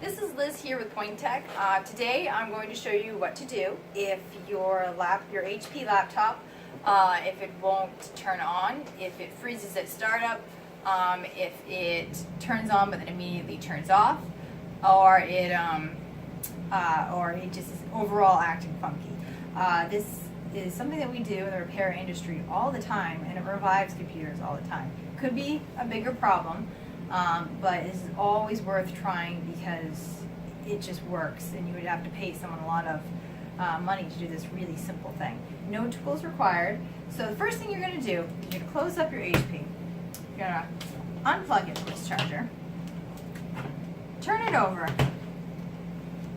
This is Liz here with Pointech. Today I'm going to show you what to do if your HP laptop, if it won't turn on, if it freezes at startup, if it turns on but then immediately turns off, or it just is overall acting funky. This is something that we do in the repair industry all the time, and it revives computers all the time. Could be a bigger problem. But it's always worth trying because it just works, and you would have to pay someone a lot of money to do this really simple thing. No tools required. So the first thing you're going to do is you're going to close up your HP. You're going to unplug it from its charger, turn it over,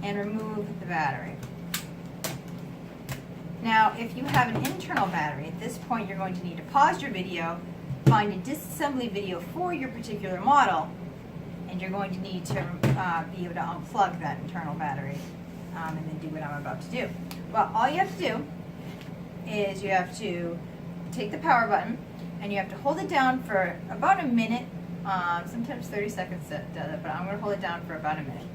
and remove the battery. Now, if you have an internal battery, at this point you're going to need to pause your video, find a disassembly video for your particular model, and you're going to need to be able to unplug that internal battery and then do what I'm about to do. Well, all you have to do is you have to take the power button and you have to hold it down for about a minute, sometimes 30 seconds does it, but I'm going to hold it down for about a minute.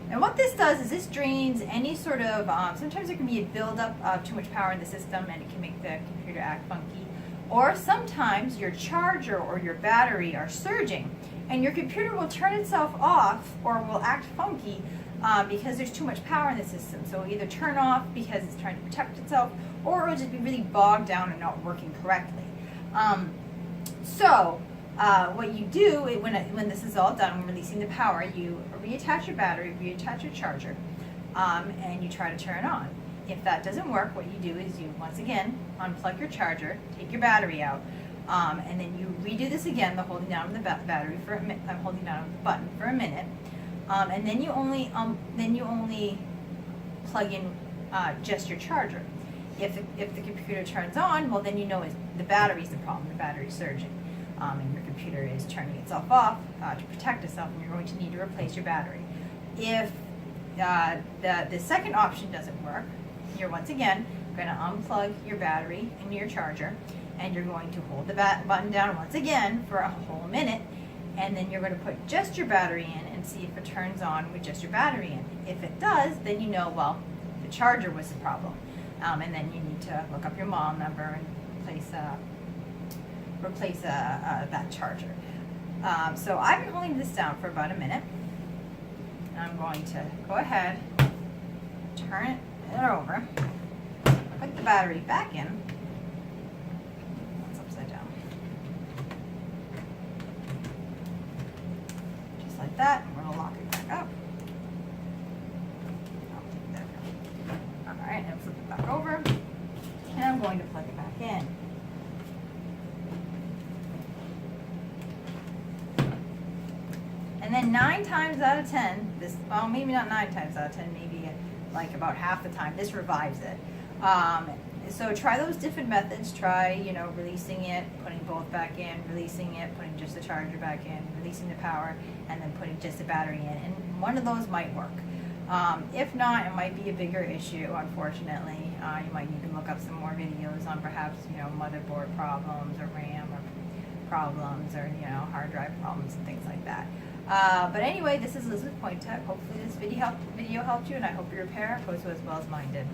And what this does is this drains any sort of, sometimes there can be a buildup of too much power in the system and it can make the computer act funky. Or sometimes your charger or your battery are surging and your computer will turn itself off or will act funky because there's too much power in the system. So it'll either turn off because it's trying to protect itself, or it'll just be really bogged down and not working correctly. What you do when this is all done, when releasing the power, you reattach your battery, reattach your charger, and you try to turn it on. If that doesn't work, what you do is you, once again, unplug your charger, take your battery out, and then you redo this again, the holding down of the battery for a minute, holding down the button for a minute, and then you only plug in just your charger. If the computer turns on, well, then you know the battery's the problem, the battery's surging, and your computer is turning itself off to protect itself, and you're going to need to replace your battery. If the second option doesn't work, you're once again going to unplug your battery and your charger, and you're going to hold the button down once again for a whole minute, and then you're going to put just your battery in and see if it turns on with just your battery in. If it does, then you know, well, the charger was the problem, and then you need to look up your model number and replace that charger. So I've been holding this down for about a minute, and I'm going to go ahead, turn it over, put the battery back in. It's upside down. Just like that, and we're going to lock it back up. There we go. Alright, and flip it back over, and I'm going to plug it back in. And then 9 times out of 10, well, maybe not 9 times out of 10, maybe like about half the time, this revives it. So try those different methods. Try, releasing it, putting both back in, releasing it, putting just the charger back in, releasing the power, and then putting just the battery in. And one of those might work. If not, it might be a bigger issue, unfortunately. You might need to look up some more videos on perhaps, motherboard problems or RAM or problems or, hard drive problems and things like that. But anyway, this is Liz with Pointech. Hopefully this video helped you, and I hope your repair goes as well as mine did.